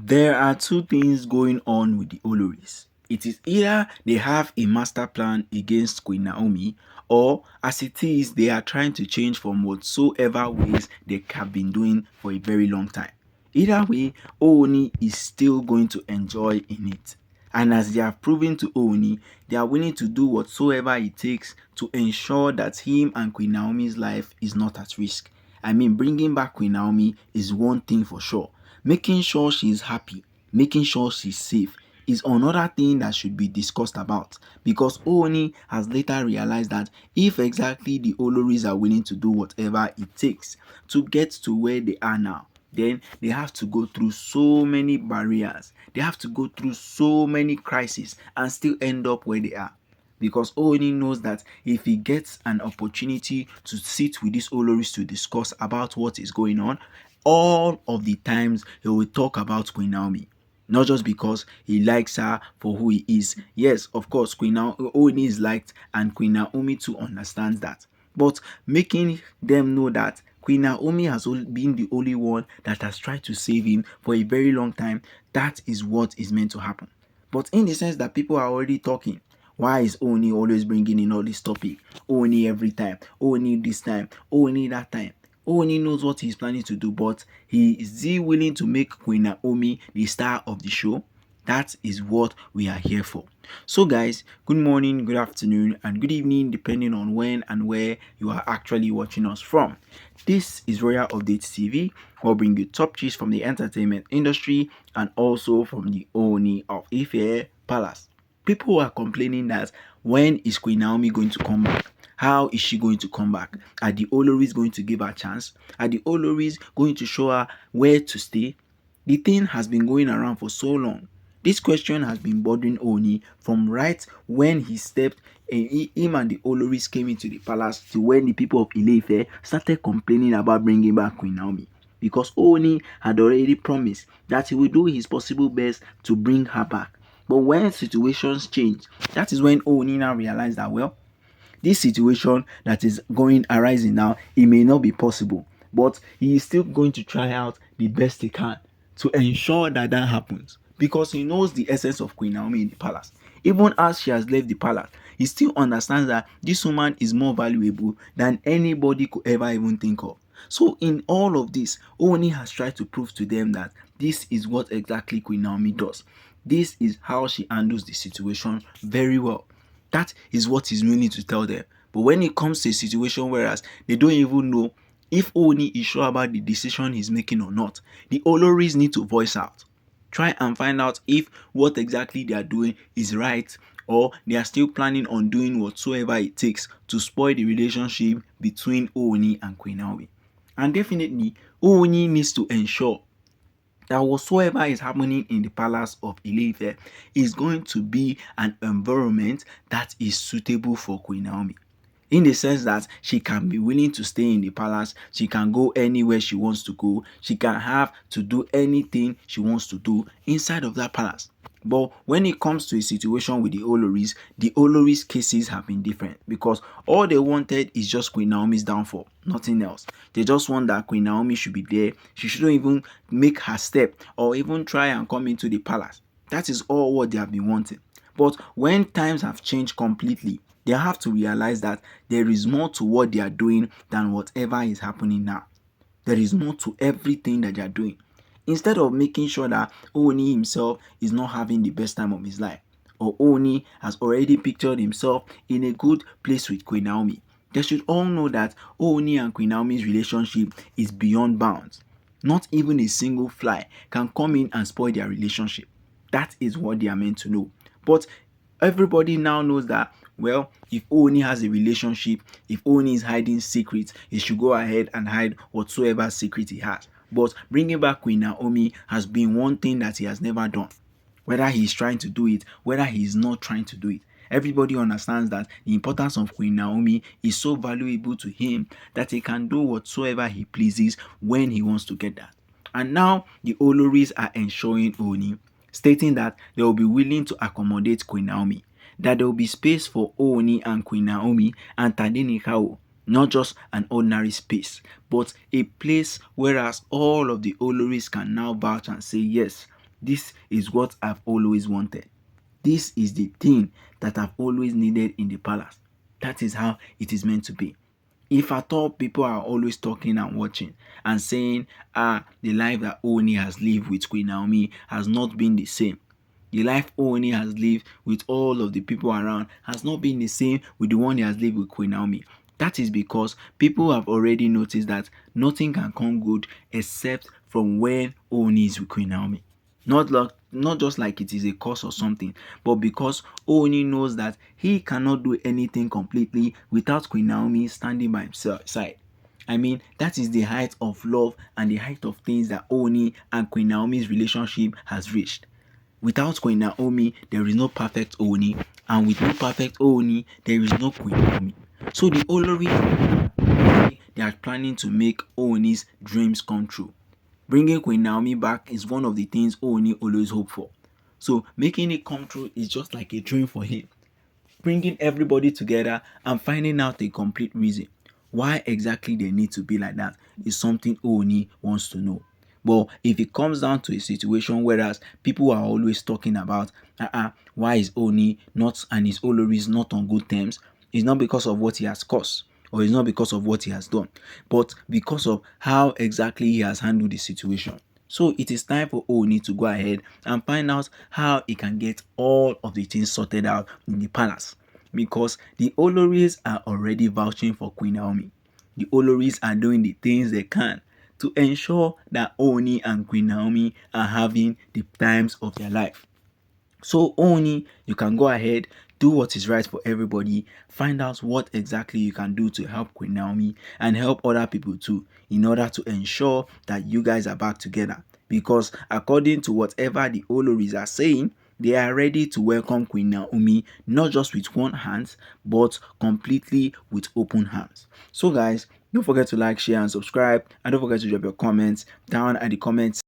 There are two things going on with the Oloris. It is either they have a master plan against Queen Naomi, or as it is, they are trying to change from whatsoever ways they have been doing for a very long time. Either way, Ooni is still going to enjoy in it. And as they have proven to Ooni, they are willing to do whatsoever it takes to ensure that him and Queen Naomi's life is not at risk. I mean, bringing back Queen Naomi is one thing for sure. Making sure she's happy, making sure she's safe is another thing that should be discussed about, because Ooni has later realized that if exactly the Oloris are willing to do whatever it takes to get to where they are now, then they have to go through so many barriers, they have to go through so many crises and still end up where they are. Because Ooni knows that if he gets an opportunity to sit with these Oloris to discuss about what is going on, all of the times he will talk about Queen Naomi. Not just because he likes her for who he is. Yes, of course, Ooni is liked, and Queen Naomi too understands that. But making them know that Queen Naomi has been the only one that has tried to save him for a very long time, that is what is meant to happen. But in the sense that people are already talking, why is Ooni always bringing in all this topic? Ooni every time, Ooni this time, Ooni that time. Ooni knows what he's planning to do, but is he willing to make Queen Naomi the star of the show? That is what we are here for. So guys, good morning, good afternoon, and good evening, depending on when and where you are actually watching us from. This is Royal Updates TV. We'll bring you top gist from the entertainment industry and also from the Ooni of Ife Palace. People are complaining that when is Queen Naomi going to come back? How is she going to come back? Are the Oloris going to give her a chance? Are the Oloris going to show her where to stay? The thing has been going around for so long. This question has been bothering Ooni from right when he stepped, him and the Oloris came into the palace, to when the people of Ile Ife started complaining about bringing back Queen Naomi. Because Ooni had already promised that he will do his possible best to bring her back. But when situations change, that is when Ooni now realized that, well, this situation that is arising now, it may not be possible, but he is still going to try out the best he can to ensure that that happens, because he knows the essence of Queen Naomi in the palace. Even as she has left the palace, he still understands that this woman is more valuable than anybody could ever even think of. So in all of this, Ooni has tried to prove to them that this is what exactly Queen Naomi does. This is how she handles the situation very well. That is what he's willing to tell them. But when it comes to a situation whereas they don't even know if Ooni is sure about the decision he's making or not, the Oloris need to voice out. Try and find out if what exactly they are doing is right, or they are still planning on doing whatsoever it takes to spoil the relationship between Ooni and Queen Naomi. And definitely, Ooni needs to ensure that whatsoever is happening in the palace of Ile Ife is going to be an environment that is suitable for Queen Naomi. In the sense that she can be willing to stay in the palace, she can go anywhere she wants to go, she can have to do anything she wants to do inside of that palace. But when it comes to a situation with the Oloris cases have been different, because all they wanted is just Queen Naomi's downfall, nothing else. They just want that Queen Naomi should be there. She shouldn't even make her step or even try and come into the palace. That is all what they have been wanting. But when times have changed completely, they have to realize that there is more to what they are doing than whatever is happening now. There is more to everything that they are doing. Instead of making sure that Ooni himself is not having the best time of his life, or Ooni has already pictured himself in a good place with Queen Naomi, they should all know that Ooni and Queen Naomi's relationship is beyond bounds. Not even a single fly can come in and spoil their relationship. That is what they are meant to know. But everybody now knows that, well, if Ooni has a relationship, if Ooni is hiding secrets, he should go ahead and hide whatsoever secret he has. But bringing back Queen Naomi has been one thing that he has never done. Whether he is trying to do it, whether he is not trying to do it, everybody understands that the importance of Queen Naomi is so valuable to him that he can do whatsoever he pleases when he wants to get that. And now the Oloris are ensuring Ooni, stating that they will be willing to accommodate Queen Naomi, that there will be space for Ooni and Queen Naomi and Tadenikawo. Not just an ordinary space, but a place whereas all of the Oloris can now vouch and say, yes, This is what I've always wanted. This is the thing that I've always needed in the palace. That is how it is meant to be. If at all people are always talking and watching and saying, the life that Ooni has lived with Queen Naomi has not been the same. The life Ooni has lived with all of the people around has not been the same with the one he has lived with Queen Naomi. That is because people have already noticed that nothing can come good except from when Ooni is with Queen Naomi. Not just like it is a curse or something, but because Ooni knows that he cannot do anything completely without Queen Naomi standing by his side. I mean, that is the height of love and the height of things that Ooni and Queen Naomi's relationship has reached. Without Queen Naomi, there is no perfect Ooni, and with no perfect Ooni, there is no Queen Naomi. So the Olori, they are planning to make Ooni's dreams come true. Bringing Queen Naomi back is one of the things Ooni always hope for. So making it come true is just like a dream for him. Bringing everybody together and finding out the complete reason why exactly they need to be like that is something Ooni wants to know. But if it comes down to a situation whereas people are always talking about why is Ooni not and his Oloris not on good terms, it's not because of what he has caused or it's not because of what he has done, but because of how exactly he has handled the situation. So it is time for Ooni to go ahead and find out how he can get all of the things sorted out in the palace, because the Oloris are already vouching for Queen Naomi. The Oloris are doing the things they can to ensure that Ooni and Queen Naomi are having the times of their life. So Ooni, you can go ahead, do what is right for everybody, find out what exactly you can do to help Queen Naomi and help other people too, in order to ensure that you guys are back together. Because according to whatever the Oloris are saying, they are ready to welcome Queen Naomi, not just with one hand, but completely with open hands. So guys, don't forget to like, share and subscribe, and don't forget to drop your comments down at the comments